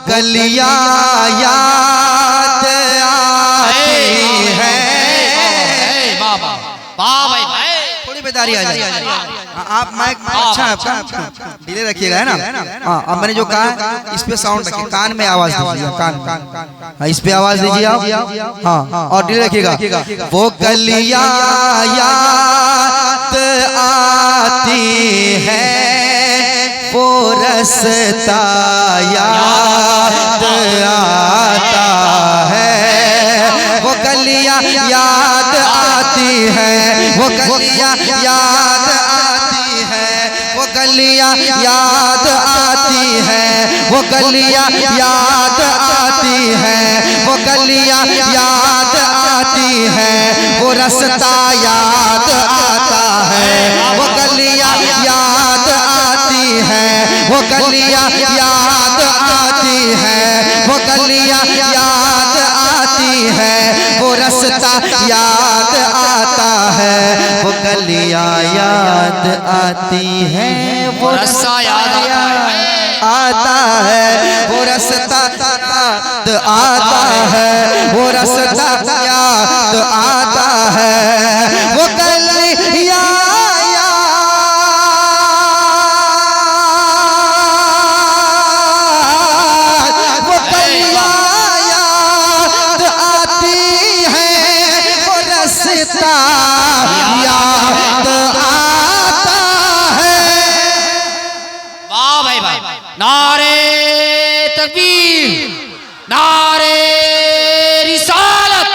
गलियां याद आती है। थोड़ी बेदारी आ जाए। आप माइक अच्छा धीरे रखिएगा, है ना। हाँ, अब मैंने जो कहा इस पे साउंड रखिए, कान में आवाज दीजिए, कान इस पे आवाज दीजिए आप। हाँ, और धीरे रखिएगा। वो गलियां याद आती है, वो रास्ता याद आता है। वो गलियां याद आती है, वो गलियां याद आती है, वो गलियां याद आती है, वो गलियां याद आती है, वो गलियां याद आती है, वो रास्ता याद आता है। वो गलियां याद आती है, वो गलियां याद आती है, वो गलियां याद आती है, वो रास्ता याद आता है। वो गलियां याद आती है, वो रास्ता याद आता है, वो रास्ता याद आता है, वो रास्ता याद आता है। वो गलियां नारे तकबीर, नारे रिसालत,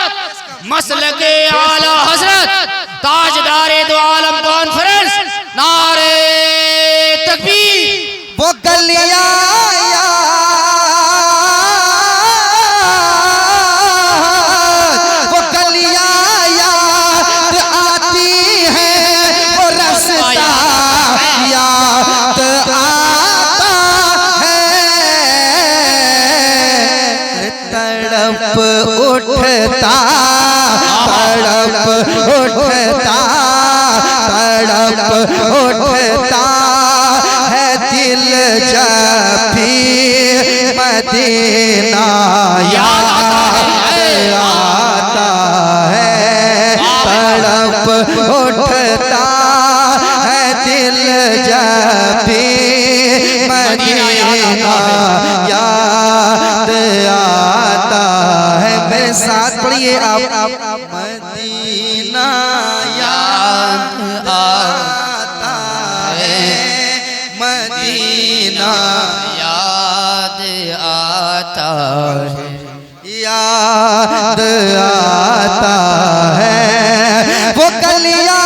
मसलके आला हजरत, ताजदारे दो आलम कॉन्फ्रेंस, नारे तकबीर। वो गलियां याद आती है, वो रास्ता याद तड़प उठता, तड़प उठता, तड़प उठता है दिल जब भी मदीना याद आता है। तड़प उठता है दिल जब भी मदीना याद आता है। मेरे साथ पढ़िए आप। मदीना याद आता है, मदीना याद आता है, याद आता है। वो गलियां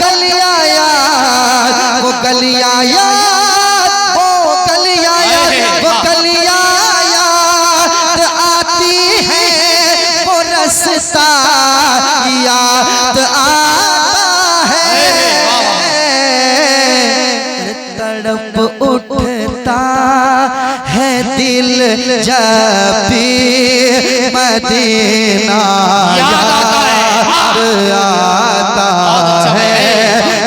गलियां याद, वो गलियां याद, वो गलियां याद आती है, वो रास्ता याद आता है। तड़प उठता है दिल जब भी मदीना याद आता है।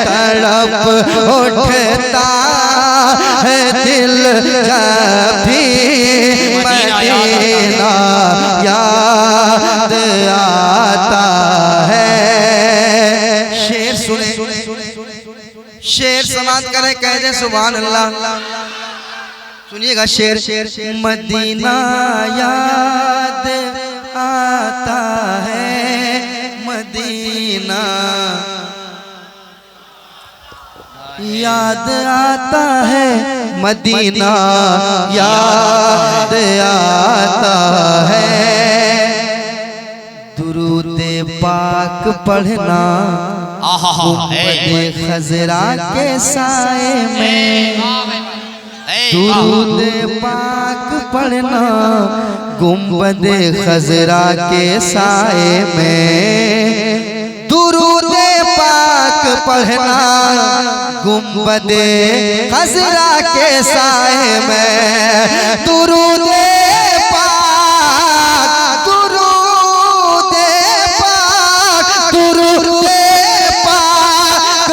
तड़प उठता है दिल जब भी मदीना याद आता है। शेर सुने, शेर समाप्त करें, कह दे सुभान अल्लाह। सुनिएगा शेर। मदीना याद आता है, मदीना याद आता है, मदीना याद आता है। दुरूदे पाक पढ़ना गुंबदे खजरा के साए में, दुरूदे पाक पढ़ना गुंबदे खजरा के साए में। दुरूदे पाक पढ़ना गुंबदे खजरा के साए में। दुरूदे पाक, दुरूदे पाक, दुरूदे पाक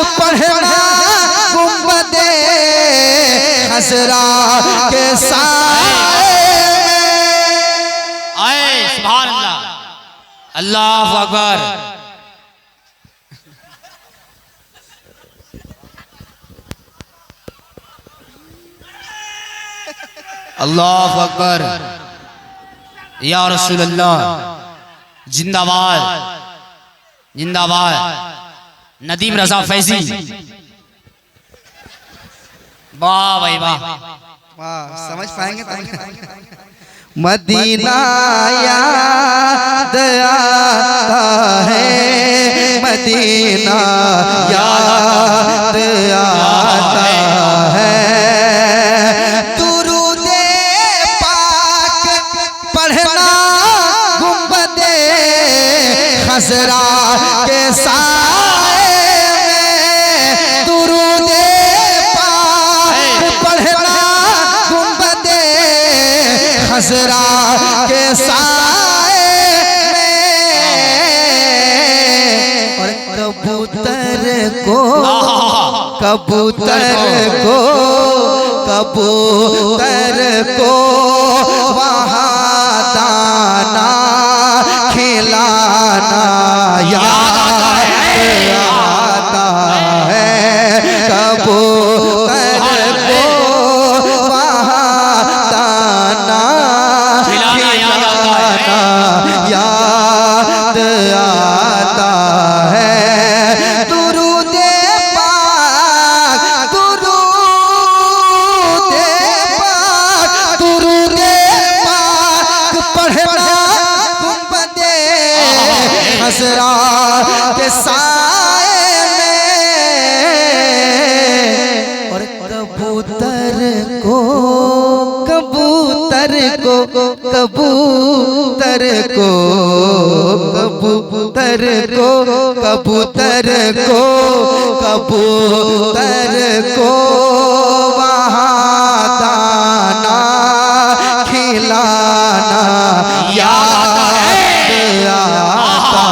खसरा के साए आए। सुभान अल्लाह, अल्लाह अकबर। अल्लाह अकबर। या रसूल अल्लाह, जिंदाबाद जिंदाबाद। नदीम रजा फैजी, वाह भाई वाह। समझ पाएंगे तभी। मदीना याद आता है, मदीना याद आता है। दुरूदे पाक पढ़ना गुंबदे खसरा के साए में। दुरूदे पाक पढ़ना गुंबदे खसरा के साए में। और कबूतर को वहाँ दाना खिलाना याद आता है। कबूतर को वहाँ दाना खिलाना याद आता है। दुरूदे पाक पढ़ना गुंबदे खसरा के साए में। और कबूतर को वहाँ दाना खिलाना याद आता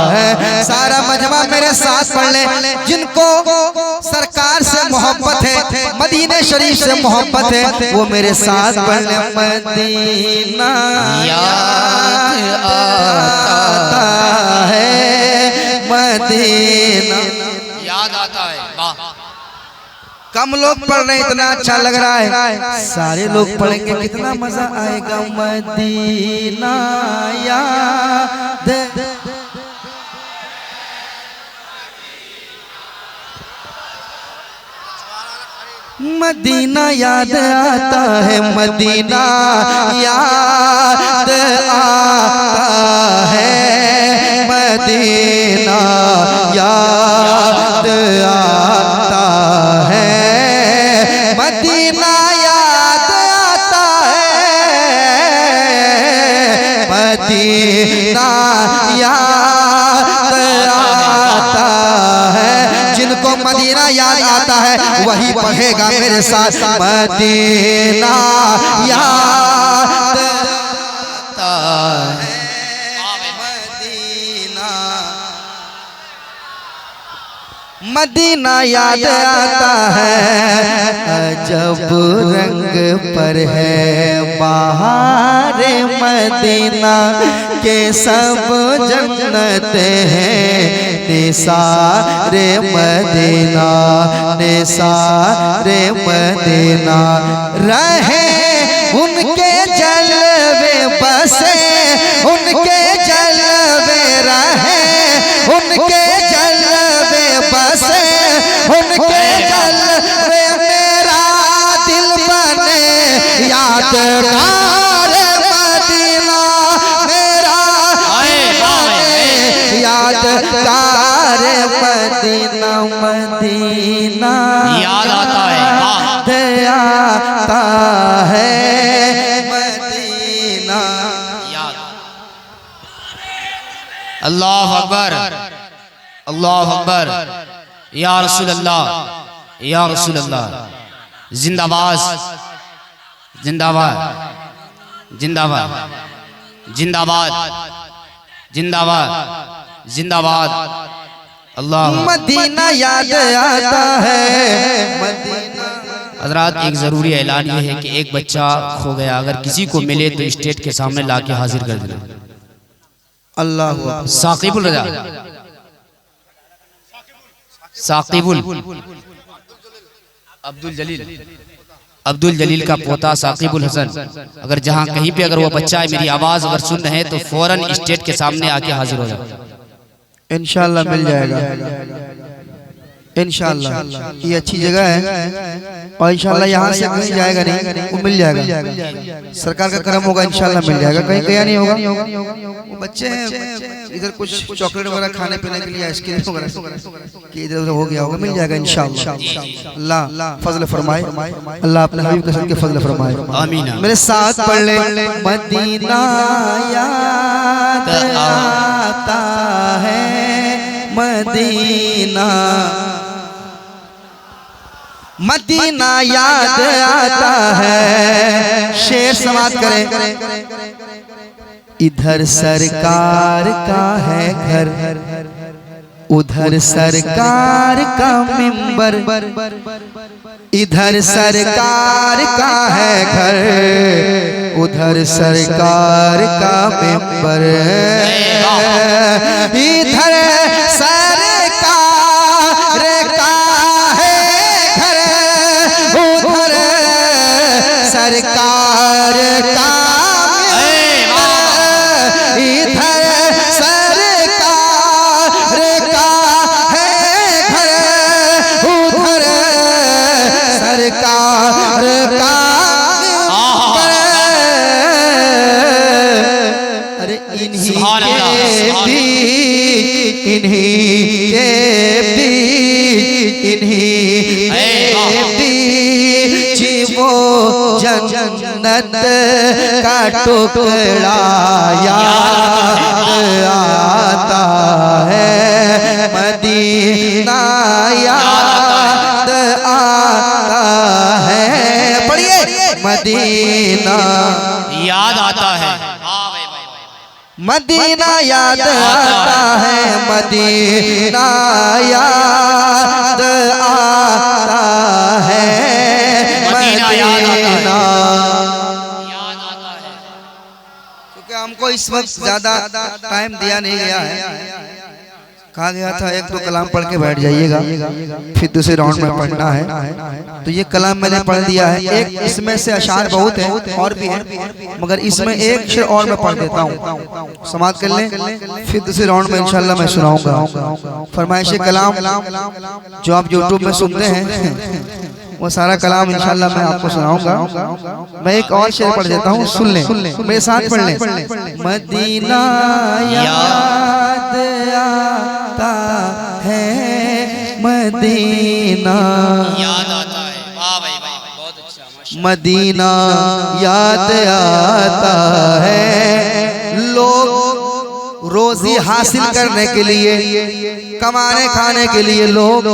है। सारा मजमा मेरे साथ पढ़ ले। जिनको सरकार से मोहब्बत है, मदीने शरीफ से मोहब्बत है, वो मेरे साथ पढ़ ले। मदीना याद आता है, मदीना याद आता है। वाह। कम लोग पढ़ रहे हैं, इतना अच्छा लग रहा है। सारे लोग पढ़ेंगे कितना मजा आएगा। मदीना याद मदीना याद आता है, मदीना याद आता है, मदीना याद आता है, मदीना याद आता है, मदीना याद आता है। जिनको मदीना याद आता है वही पढ़ेगा मेरे साथ। मदीना याद आता है, मदीना याद आता है। अजब रंग पर है बहार मदीना के सब जन्नते हैं। निसारे मदीना, निसारे मदीना रहे उनके जलवे बसे, उनके जलवे रहे, उनके जलवे बसे, उनके जलवे मेरा दिल बने यादगार मदीना, मेरा यादगार मदीना, मदीना याद आता है। आता है मदीना याद। अल्लाह अकबर, अल्लाह अकबर। या रसूल अल्लाह, या रसूल अल्लाह। जिंदाबाद जिंदाबाद जिंदाबाद जिंदाबाद जिंदाबाद जिंदाबाद। अल्लाह। मदीना याद आता है, मदीना हजरात एक ज़रूरी ऐलान ये है कि एक बच्चा खो गया, अगर किसी को मिले तो स्टेट के सामने लाके हाजिर कर देना। अल्लाह साकिबुल रजा, साकिबुल अब्दुल जलील का पोता साकिबुल हसन, अगर जहाँ कहीं पे अगर वो बच्चा है, मेरी आवाज़ अगर सुन रहे हैं तो फौरन स्टेट के सामने आके हाजिर हो जाए। इंशाल्लाह मिल जाएगा, इंशाल्लाह। ये अच्छी जगह है और इंशाल्लाह यहाँ से कहीं जाएगा नहीं, वो मिल जाएगा। सरकार का करम होगा, इंशाल्लाह मिल जाएगा। कहीं गया नहीं होगा। वो बच्चे हैं इधर कुछ चॉकलेट वगैरह खाने पीने के लिए, आइसक्रीम वगैरह कि इधर उधर हो गया होगा, मिल जाएगा इंशाल्लाह। अल्लाह फजल फरमाए, अल्लाह अपने हबीब के सदके फजल फरमाए, आमीन। मेरे साथ पढ़ ले, मदीना याद आता है, मदीना मदीना याद आता है। शेर समाप्त करें। इधर सरकार का है घर, उधर सरकार का मिंबर, इधर सरकार का है घर, उधर सरकार का मिंबर, इधर सरकार का है घर, उधर सरकार का जन्नत का टुकड़ा याद आता है, मदीना याद आता है। पढ़िए, मदीना याद आता है, मदीना याद आता है, मदीना याद आता है, मदीना याद आता है। क्योंकि हमको इस वक्त ज्यादा टाइम दिया नहीं गया है, कहा गया था एक दो कलाम पढ़ के बैठ जाइएगा, फिर दूसरे राउंड में पढ़ना है। तो ये कलाम मैंने पढ़ दिया है। एक इसमें से अशार बहुत है और भी है, मगर इसमें एक शेर और मैं पढ़ देता हूँ, समाप्त कर लें, फिर दूसरे राउंड में इंशाल्लाह मैं सुनाऊंगा। फरमाइश कलाम जो आप यूट्यूब में सुनते हैं वो सारा कलाम इंशाल्लाह मैं आपको सुनाऊंगा। मैं एक और शेर पढ़ देता हूँ, सुन लें, मेरे साथ पढ़ लें। मदीना याद आता है, मदीना याद आता है। वाह भाई वाह, बहुत अच्छा, मदीना याद आता है। लोग रोजी हासिल करने के लिए, कमाने खाने के लिए लोग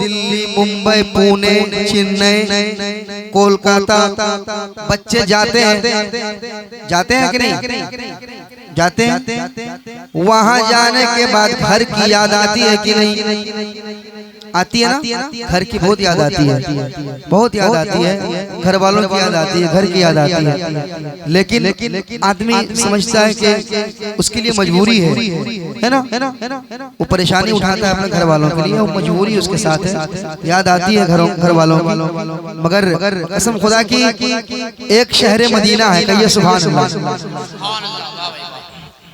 दिल्ली, मुंबई, पुणे, चेन्नई, कोलकाता बच्चे जाते हैं कि नहीं जाते हैं। वहां जाने के बाद घर की याद आती है कि नहीं आती है ना? घर की बहुत याद आती है, बहुत याद आती है, घर वालों की याद आती है, घर की याद आती है। लेकिन आदमी समझता है कि उसके लिए मजबूरी है ना, वो परेशानी उठाता है अपने घर वालों के लिए, वो मजबूरी उसके साथ है, याद आती है घर वालों की। मगर कसम खुदा की एक शहर मदीना है, कहिए सुभान अल्लाह,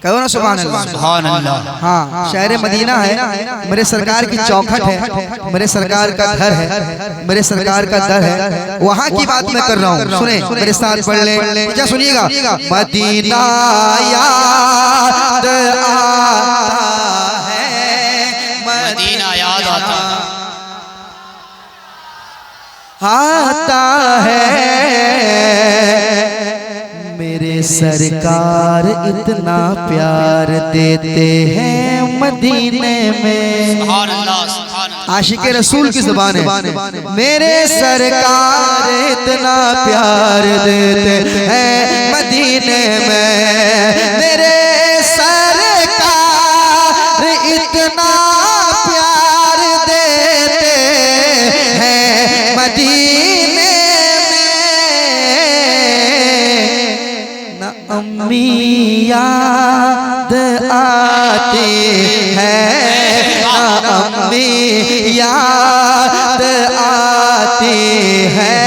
कहो ना सुभान अल्लाह, सुभान अल्लाह। हाँ, शहर मदीना है, मेरे सरकार की चौखट है, मेरे सरकार का घर है, मेरे सरकार का दर है, वहाँ की बात मैं कर रहा हूँ। सुने, मेरे साथ पढ़ ले, क्या सुनिएगा। मदीना याद आता है, मदीना याद आता है, मेरे सरकार इतना प्यार देते हैं मदीने में। आशिक रसूल की ज़ुबान है, मेरे सरकार इतना प्यार देते हैं मदीने में, मेरे सरकार इतना प्यार देते हैं मदीने अम्मी याद आती है, ना अम्मी याद आती है,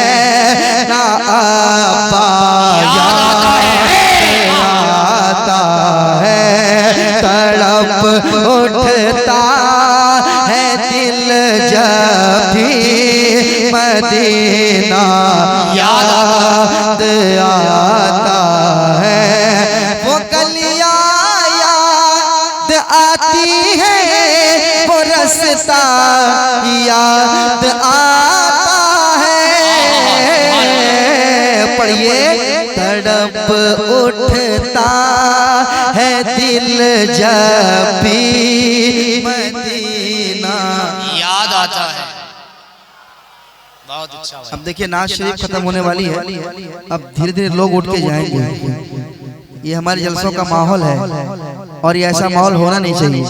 ना अब्बा याद आता है। तड़प उठता है दिल जब भी मदीना याद आता है। वो गलियां याद आती है, वो रास्ता याद आता है। पढ़िए, तड़प उठता है दिल जब भी मदीना याद आता है। बहुत अच्छा। अब देखिए नाज शरीफ खत्म होने वाली है, अब धीरे धीरे लोग उठ के जाएंगे। ये हमारे जलसों का माहौल है और ये ऐसा माहौल होना नहीं चाहिए।